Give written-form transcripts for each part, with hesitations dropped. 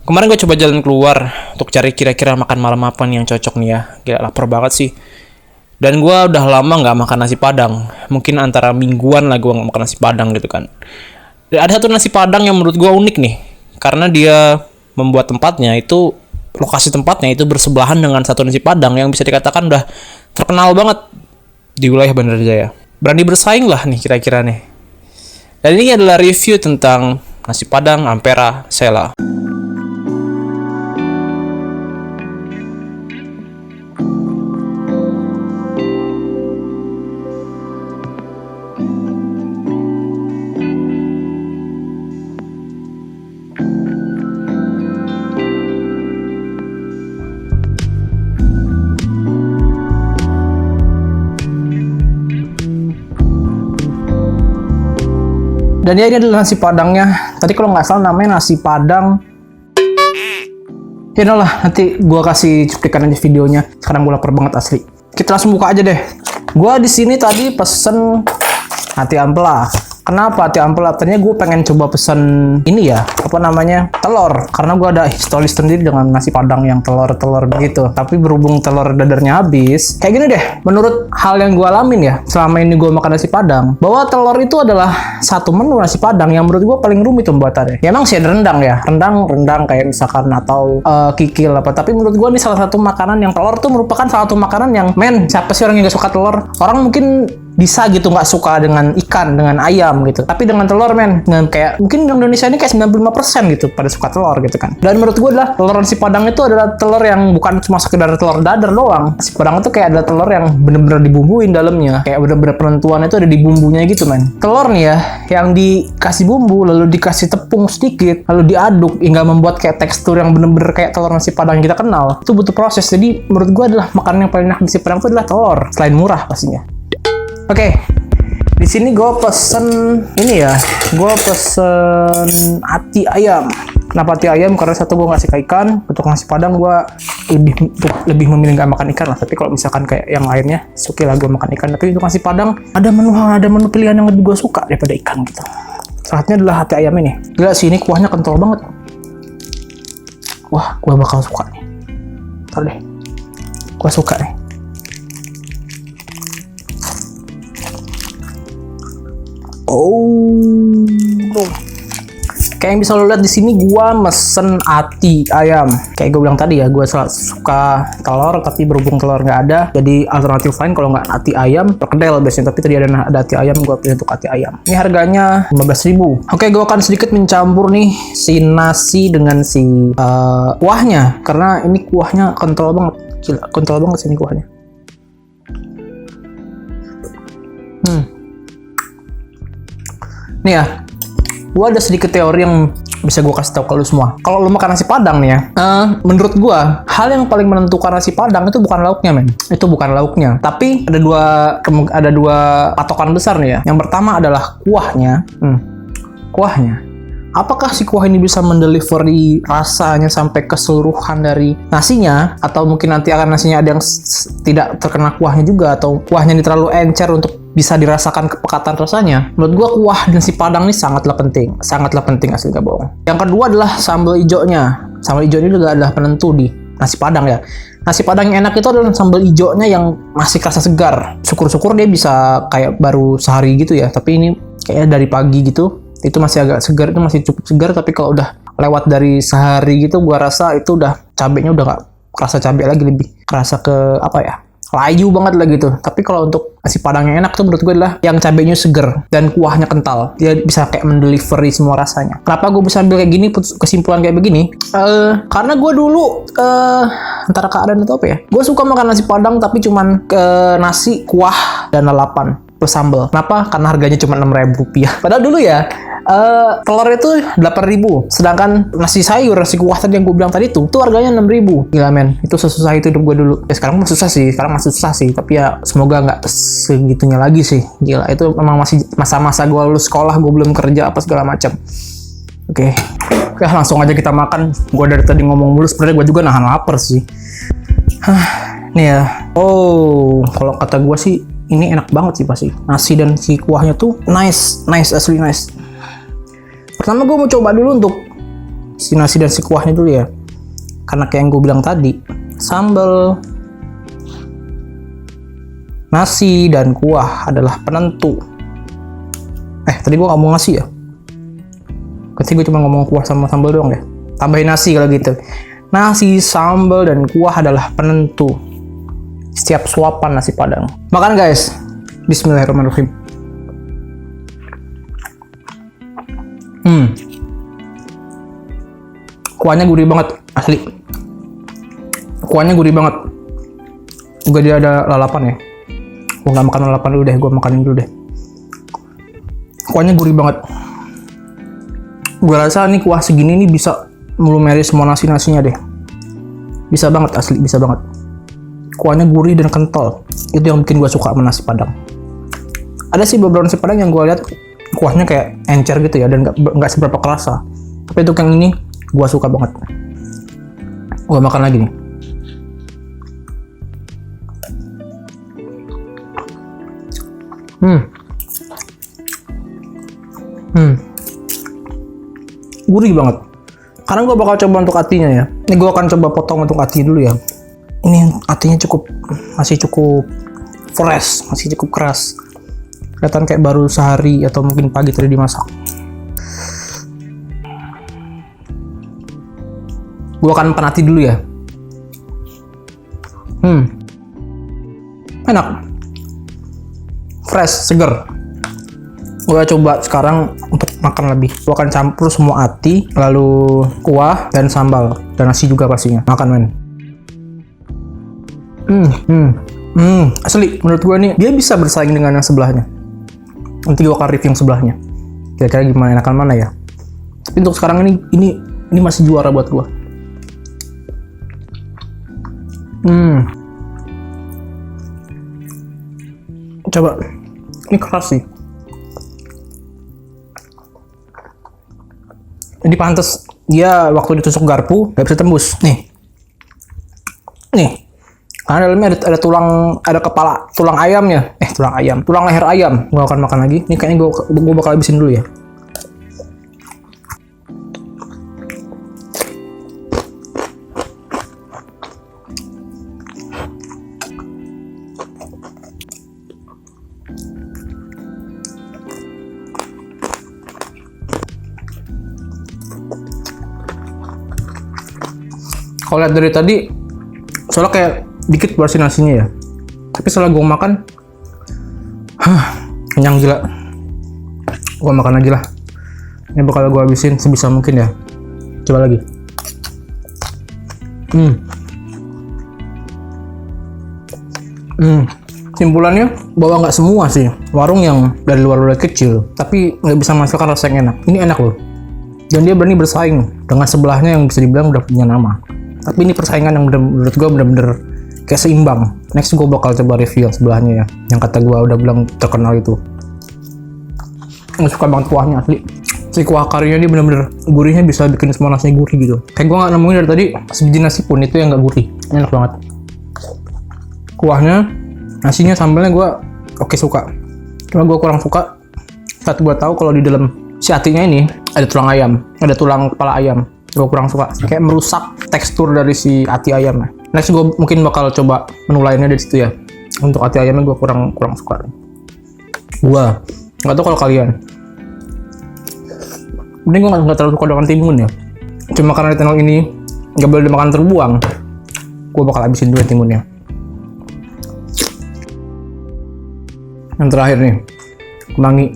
Kemarin gue coba jalan keluar untuk cari kira-kira makan malam apa nih yang cocok nih ya. Gila, lapar banget sih. Dan gue udah lama nggak makan nasi padang. Mungkin antara mingguan lah gue nggak makan nasi padang gitu kan. Dan ada satu nasi padang yang menurut gue unik nih. Karena dia membuat tempatnya itu, lokasi tempatnya itu bersebelahan dengan satu nasi padang yang bisa dikatakan udah terkenal banget di wilayah Bandar Jaya. Berani bersaing lah nih kira-kira nih. Dan ini adalah review tentang nasi padang Ampera Sela. Dan ya, ini adalah nasi padangnya. Tadi kalau nggak salah namanya nasi padang. Ya udah lah, nanti gue kasih cuplikan aja videonya. Sekarang gue lapar banget asli. Kita langsung buka aja deh. Gue di sini tadi pesen hati ampela. Kenapa hati ampela? Tadinya gue pengen coba pesen ini ya, apa namanya, telur. Karena gue ada historis sendiri dengan nasi padang yang telur-telur begitu. Tapi berhubung telur dadarnya habis, kayak gini deh. Menurut hal yang gue alamin ya, selama ini gue makan nasi padang, bahwa telur itu adalah satu menu nasi padang yang menurut gue paling rumit pembuatannya. Ya emang sih ada rendang ya, rendang kayak misalkan atau kikil apa. Tapi menurut gue ini salah satu makanan yang telur tuh merupakan salah satu makanan yang, men, siapa sih orang yang gak suka telur? Orang mungkin bisa gitu nggak suka dengan ikan, dengan ayam gitu. Tapi dengan telur, men, dengan kayak mungkin Indonesia ini kayak 95% gitu pada suka telur gitu kan. Dan menurut gue adalah telur nasi padang itu adalah telur yang bukan cuma sekedar telur dadar doang. Nasi padang itu kayak ada telur yang bener-bener dibumbuin dalamnya. Kayak bener-bener penentuan itu ada di bumbunya gitu, men. Telur nih ya, yang dikasih bumbu, lalu dikasih tepung sedikit, lalu diaduk hingga membuat kayak tekstur yang bener-bener kayak telur nasi padang yang kita kenal. Itu butuh proses. Jadi menurut gue adalah makanan yang paling enak di nasi padang itu adalah telur. Selain murah pastinya. Oke, di sini gue pesen ini ya, gue pesen hati ayam. Kenapa hati ayam? Karena satu, gue nggak suka ikan. Untuk nasi padang gue lebih memilih nggak makan ikan lah. Tapi kalau misalkan kayak yang lainnya, oke lah gue makan ikan. Tapi untuk nasi padang ada menu pilihan yang lebih gue suka daripada ikan gitu. Saatnya adalah hati ayam ini. Gila sih, ini kuahnya kental banget. Wah, gue bakal suka nih. Ntar deh, gue suka nih. Oh, kayak yang bisa lo lihat di sini, gua mesen hati ayam. Kayak gue bilang tadi ya, gue suka telur, tapi berhubung telur nggak ada, jadi alternatif lain kalau nggak hati ayam, perkedel biasanya. Tapi tadi ada hati ayam, gue pilih untuk hati ayam. Ini harganya 15.000. Oke, gue akan sedikit mencampur nih si nasi dengan si kuahnya, karena ini kuahnya kental banget. Gila, kental banget sih ini kuahnya. Nih ya, gue ada sedikit teori yang bisa gue kasih tahu ke lu semua. Kalau lu makan nasi padang nih ya, menurut gue hal yang paling menentukan nasi padang itu bukan lauknya, men. Itu bukan lauknya. Tapi ada dua patokan besar nih ya. Yang pertama adalah kuahnya. Kuahnya. Apakah si kuah ini bisa mendelivery rasanya sampai keseluruhan dari nasinya? Atau mungkin nanti akan nasinya ada yang tidak terkena kuahnya juga, atau kuahnya ini terlalu encer untuk bisa dirasakan kepekatan rasanya. Menurut gua kuah nasi padang ini sangatlah penting asli gak bohong. Yang kedua adalah sambal hijaunya. Sambal hijau ini juga adalah penentu di nasi padang ya. Nasi padang yang enak itu adalah sambal hijaunya yang masih kerasa segar. Syukur-syukur dia bisa kayak baru sehari gitu ya. Tapi ini kayaknya dari pagi gitu. Itu masih agak segar, itu masih cukup segar. Tapi kalau udah lewat dari sehari gitu, gua rasa itu udah cabenya udah gak kerasa cabai lagi, lebih kerasa ke apa ya, layu banget lah gitu. Tapi kalau untuk nasi padang yang enak tuh menurut gue adalah yang cabenya seger dan kuahnya kental. Dia bisa kayak mendelivery semua rasanya. Kenapa gue bisa ambil kayak gini, kesimpulan kayak begini? Karena gue dulu antara keadaan itu apa ya, gue suka makan nasi padang tapi cuman nasi, kuah, dan lalapan plus sambal. Kenapa? Karena harganya cuma 6.000 rupiah. Padahal dulu ya, telur itu 8.000, sedangkan nasi sayur, nasi kuah tadi yang gue bilang tadi tuh harganya 6.000. Gila, men, itu susah itu hidup gue dulu. Ya sekarang masih susah sih, tapi ya semoga nggak segitunya lagi sih. Gila, itu memang masih masa-masa gue lulus sekolah, gue belum kerja apa segala macam. Oke, langsung aja kita makan. Gue dari tadi ngomong mulu, sebenarnya gue juga nahan lapar sih. Nih ya. Oh, kalau kata gue sih ini enak banget sih pasti. Nasi dan si kuahnya tuh nice, asli nice. Pertama gue mau coba dulu untuk si nasi dan si kuahnya dulu ya. Karena kayak yang gue bilang tadi, sambal, nasi, dan kuah adalah penentu. Tadi gue ngomong nasi ya? Berarti gue cuma ngomong kuah sama sambal doang deh. Tambahin nasi kalau gitu. Nasi, sambal, dan kuah adalah penentu setiap suapan nasi Padang. Makan guys. Bismillahirrahmanirrahim. Kuahnya gurih banget, asli. Kuahnya gurih banget. Juga dia ada lalapan ya. Gue gak makan lalapan dulu deh, gue makanin dulu deh. Kuahnya gurih banget. Gue rasa nih kuah segini nih bisa melumeri semua nasi-nasinya deh. Bisa banget, asli bisa banget. Kuahnya gurih dan kental. Itu yang bikin gue suka sama nasi Padang. Ada sih beberapa nasi Padang yang gue lihat kuahnya kayak encer gitu ya, dan nggak seberapa kerasa. Tapi untuk yang ini gue suka banget. Gue makan lagi nih. Gurih banget. Karena gue bakal coba untuk hatinya ya. Ini gue akan coba potong untuk hati dulu ya. Ini hatinya masih cukup fresh, masih cukup keras. Kelihatan kayak baru sehari atau mungkin pagi tadi dimasak. Gue akan penati dulu ya. Enak. Fresh, seger. Gue coba sekarang untuk makan lebih. Gue akan campur semua hati, lalu kuah dan sambal dan nasi juga pastinya. Makan men. Asli menurut gue nih dia bisa bersaing dengan yang sebelahnya. Nanti gue akan review yang sebelahnya. Kira-kira gimana, enakan mana ya. Tapi untuk sekarang ini masih juara buat gue. Coba. Ini keras sih. Jadi pantas dia waktu ditusuk garpu gak bisa tembus. Nih. Karena dalamnya ada tulang ayamnya. Tulang leher ayam. Gue akan makan lagi. Ini kayaknya gue bakal habisin dulu ya. Kalau lihat dari tadi, soalnya kayak dikit porsi nasinya ya. Tapi setelah gue makan, kenyang gila. Gue makan aja lah. Ini bakal gue habisin sebisa mungkin ya. Coba lagi. Simpulannya bahwa nggak semua sih warung yang dari luar kecil, tapi nggak bisa menghasilkan rasa yang enak. Ini enak loh. Dan dia berani bersaing dengan sebelahnya yang bisa dibilang udah punya nama. Tapi ini persaingan yang menurut gue bener-bener kayak seimbang. Next gue bakal coba review yang sebelahnya ya, yang kata gue udah bilang terkenal itu. Nggak suka banget kuahnya asli. Si kuah karinya dia bener-bener gurihnya bisa bikin semua nasinya gurih gitu. Kayak gue nggak nemuin dari tadi sebiji nasi pun itu yang nggak gurih. Enak banget. Kuahnya, nasinya, sambalnya gue oke suka. Cuma gue kurang suka saat gue tahu kalau di dalam si hatinya ini ada tulang ayam, ada tulang kepala ayam. Gue kurang suka, kayak merusak tekstur dari si hati ayamnya. Next gue mungkin bakal coba menu lainnya dari situ ya. Untuk hati ayamnya gue kurang suka. Gue nggak tahu kalau kalian. Mending gue nggak terlalu suka dengan timun ya. Cuma karena di channel ini nggak boleh dimakan terbuang, gue bakal habisin dulu timunnya. Yang terakhir nih, kemangi.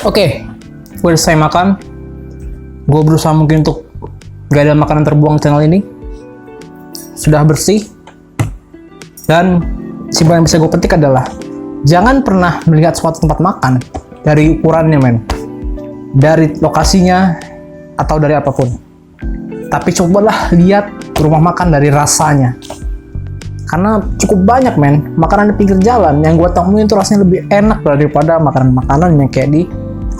Oke. Gue selesai makan. Gue berusaha mungkin untuk gak ada makanan terbuang channel ini. Sudah bersih. Dan simpulan yang bisa gue petik adalah jangan pernah melihat suatu tempat makan dari ukurannya men, dari lokasinya, atau dari apapun. Tapi cobalah lihat rumah makan dari rasanya. Karena cukup banyak men makanan di pinggir jalan yang gue temuin tuh rasanya lebih enak daripada makanan-makanan yang kayak di,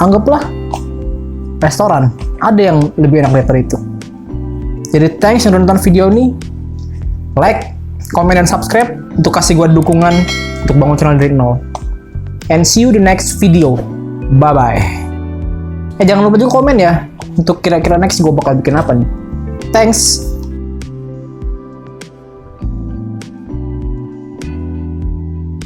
anggaplah, restoran. Ada yang lebih enak daripada itu. Jadi thanks yang udah nonton video ini. Like, comment, dan subscribe untuk kasih gue dukungan untuk bangun channel dari nol. And see you the next video. Bye bye. Jangan lupa juga komen ya untuk kira-kira next gue bakal bikin apa nih. Thanks.